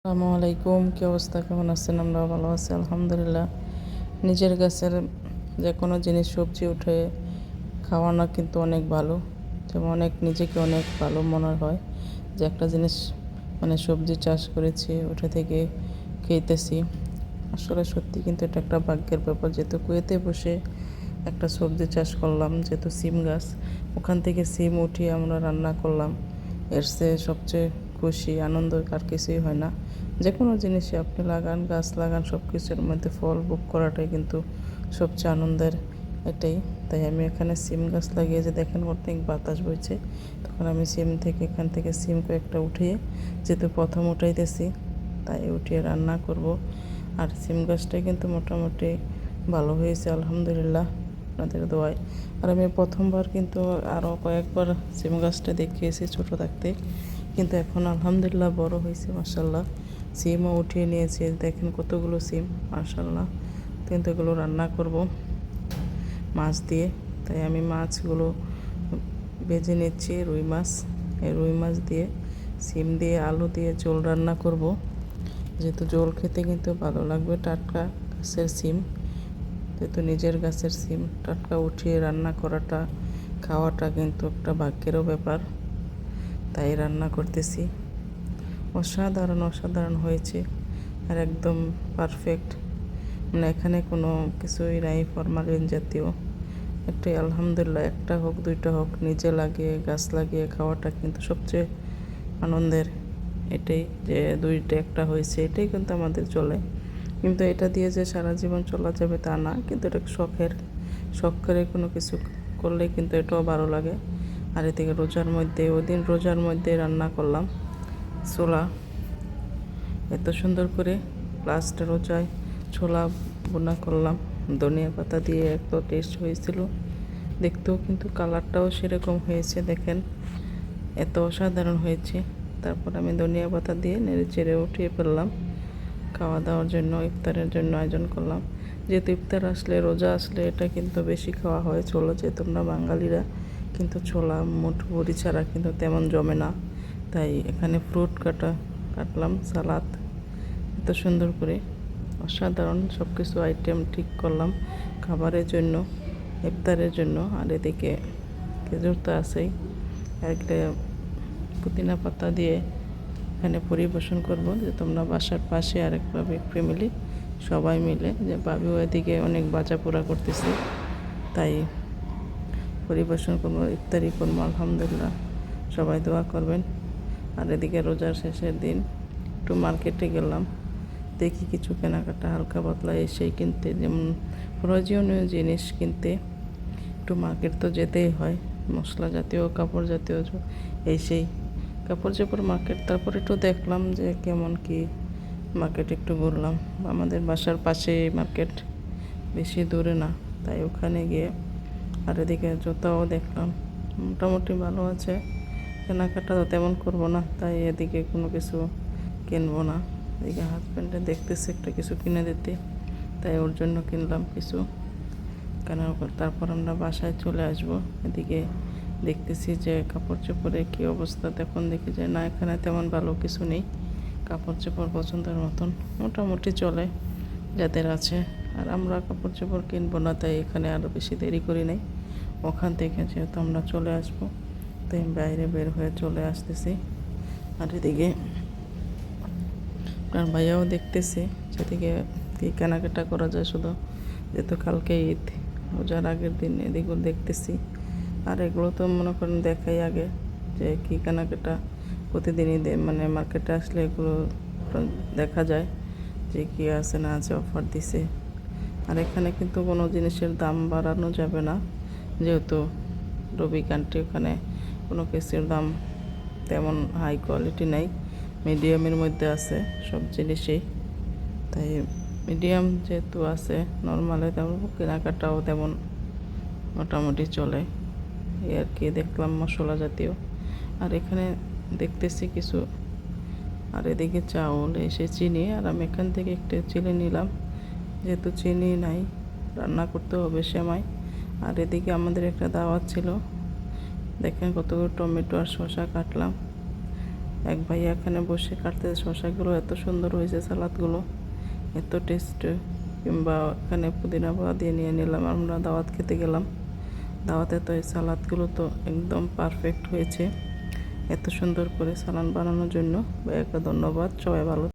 আসসালামু আলাইকুম, কি অবস্থা, কেমন আছেন? আমরা ভালো আছি আলহামদুলিল্লাহ। নিজের গাছের যে কোনো জিনিস সবজি উঠে খাওয়ানো কিন্তু অনেক ভালো। যেমন নিজেকে অনেক ভালো মনে হয় যে একটা জিনিস সবজি চাষ করেছি, ওটা থেকে খেতেছি। আসলে সত্যি কিন্তু এটা একটা ভাগ্যের ব্যাপার। যেহেতু কুয়েতে বসে একটা সবজি চাষ করলাম, যেহেতু সিম গাছ, ওখান থেকে সিম উঠিয়ে আমরা রান্না করলাম। এর চেয়ে সবচেয়ে খুশি আনন্দ আর কিছুই হয় না। যে কোনো জিনিসই আপনি লাগান, গাছ লাগান, সব কিছুর মধ্যে ফল ভোগ করাটাই কিন্তু সবচেয়ে আনন্দের। এটাই তাই আমি এখানে সিম গাছ লাগিয়ে যে দেখেন অনেক বাতাস বইছে, তখন আমি এখান থেকে সিম কয়েকটা উঠিয়ে, যেহেতু প্রথম উঠাইতেছি তাই উঠিয়ে রান্না করব। আর সিম গাছটা কিন্তু মোটামুটি ভালো হয়েছে আলহামদুলিল্লাহ, আপনাদের দোয়ায়। আর আমি প্রথমবার কিন্তু আরও কয়েকবার সিম গাছটা দেখিয়েছি ছোটো থাকতে, কিন্তু এখন আলহামদুলিল্লাহ বড় হয়েছে মাশাল্লাহ। সিমও উঠিয়ে নিয়েছি, দেখেন কতগুলো সিম মাশাল্লাহ। কিন্তু এগুলো রান্না করব মাছ দিয়ে, তাই আমি মাছগুলো ভেজে নিচ্ছি। রুই মাছ, এই রুই মাছ দিয়ে সিম দিয়ে আলু দিয়ে ঝোল রান্না করব, যেহেতু ঝোল খেতে কিন্তু ভালো লাগবে। টাটকা গাছের সিম, যেহেতু নিজের গাছের সিম টাটকা উঠিয়ে রান্না করাটা, খাওয়াটা কিন্তু একটা ভাগ্যেরও ব্যাপার। তাই রান্না করতেছি। অসাধারণ অসাধারণ হয়েছে, আর একদম পারফেক্ট। এখানে কোনো কিছুই নাই ফরমালিন জাতীয়। একটাই আলহামদুলিল্লাহ, একটা হোক দুইটা হোক, নিজে লাগিয়ে গাছ লাগিয়ে খাওয়াটা কিন্তু সবচেয়ে আনন্দের। এটাই যে দুইটা একটা হয়েছে, এটাই কিন্তু আমাদের চলে। কিন্তু এটা দিয়ে যে সারা জীবন চলা যাবে তা না, কিন্তু এটা শখ করে কোনো কিছু করলে কিন্তু এটাও ভালো লাগে। আর এদিকে রোজার মধ্যে রান্না করলাম ছোলা, এত সুন্দর করে লাস্ট রোজায় ছোলা বোনা করলাম ধনিয়া পাতা দিয়ে, এত টেস্ট হয়েছিল। দেখতেও কিন্তু কালারটাও সেরকম হয়েছে, দেখেন এত অসাধারণ হয়েছে। তারপর আমি ধনিয়া পাতা দিয়ে নেড়ে চেড়ে উঠিয়ে ফেললাম। খাওয়া দাওয়ার জন্য, ইফতারের জন্য আয়োজন করলাম। যেহেতু ইফতার আসলে, রোজা আসলে এটা কিন্তু বেশি খাওয়া হয় ছোলা, যেহেতু আমরা বাঙালিরা কিন্তু ছোলা মুঠ বড়ি ছাড়া কিন্তু তেমন জমে না। তাই এখানে ফ্রুট কাটলাম, সালাদ, এত সুন্দর করে অসাধারণ সব কিছু আইটেম ঠিক করলাম খাবারের জন্য, ইফতারের জন্য। আর এদিকে খেজুর তো আছেই, একটা পুদিনা পাতা দিয়ে এখানে পরিবেশন করব। যে তোমরা বাসার পাশে আরেকটা ফ্যামিলি সবাই মিলে, যে ভাবিও এদিকে অনেক বাজা পোড়া করতেছে, তাই পরিবেশন করবো, ইফতারি করবো আলহামদুলিল্লাহ। সবাই দোয়া করবেন। আর এদিকে রোজার শেষের দিন একটু মার্কেটে গেলাম, দেখি কিছু কেনাকাটা হালকা পাতলা এসেই কিনতে, যেমন প্রয়োজনীয় জিনিস কিনতে একটু মার্কেট তো যেতেই হয়। মশলা জাতীয়, কাপড় জাতীয় এই সেই কাপড় চোপড় মার্কেট। তারপর একটু দেখলাম যে কেমন কি মার্কেট, একটু ঘুরলাম। আমাদের বাসার পাশে মার্কেট, বেশি দূরে না, তাই ওখানে গিয়ে আর এদিকে জুতাও দেখলাম, মোটামুটি ভালো আছে। কেনাকাটা তো তেমন করবো না, তাই এদিকে কোনো কিছু কিনবো না। এদিকে হাজব্যান্ডে দেখতেছে একটা কিছু কিনে দিতে, তাই ওর জন্য কিনলাম কিছু কেনার পর। তারপর আমরা বাসায় চলে আসব। এদিকে দেখতেছি যে কাপড় চোপড়ের কী অবস্থা। তখন দেখি যে না, এখানে তেমন ভালো কিছু নেই। কাপড় চোপড় পছন্দের মতন মোটামুটি চলে যাদের আছে। আর আমরা কাপড় চোপড় কিনবো না, তাই এখানে আরও বেশি দেরি করি নাই। ওখান থেকে যেহেতু আমরা চলে আসবো, তাই বাইরে বের হয়ে চলে আসতেছি। আর এদিকে আপনার ভাইয়াও দেখতেছি যেদিকে কী কেনাকাটা করা যায়, শুধু যেহেতু কালকে ঈদ, রোজার আগের দিন এদিকেও দেখতেছি। আর এগুলো তো মনে করেন দেখাই আগে, যে কী কেনাকাটা প্রতিদিনই মার্কেটে আসলে এগুলো দেখা যায় যে কী আছে না আছে, অফার দিছে। আর এখানে কিন্তু কোনো জিনিসের দাম বাড়ানো যাবে না, যেহেতু রবি কান্ট্রি, ওখানে কোনো কিছুর দাম তেমন হাই কোয়ালিটি নেই, মিডিয়ামের মধ্যে আছে সব জিনিসই। তাই মিডিয়াম যেহেতু আছে, নর্মালে তেমন কেনাকাটাও তেমন মোটামুটি চলে, এই আর কি। দেখলাম মশলা জাতীয়, আর এখানে দেখতেছি কিছু। আর এদিকে চাউল এসে চিনি, আর আমি এখান থেকে একটা চিনি নিলাম, যেহেতু চিনি নাই রান্না করতে হবে সেমাই। আর এদিকে আমাদের একটা দাওয়াত ছিল, দেখেন কতগুলো টমেটো আর শসা কাটলাম, এক ভাইয়া এখানে বসে কাটতে, শসাগুলো এত সুন্দর হয়েছে, সালাদগুলো এত টেস্ট। কিংবা এখানে পুদিনা পাতা দিয়ে নিয়ে নিলাম, আমরা দাওয়াত খেতে গেলাম, দাওয়াতে তো এই সালাদগুলো তো একদম পারফেক্ট হয়েছে। এত সুন্দর করে সালাদ বানানোর জন্য ভাইয়াকে ধন্যবাদ। সবাই ভালো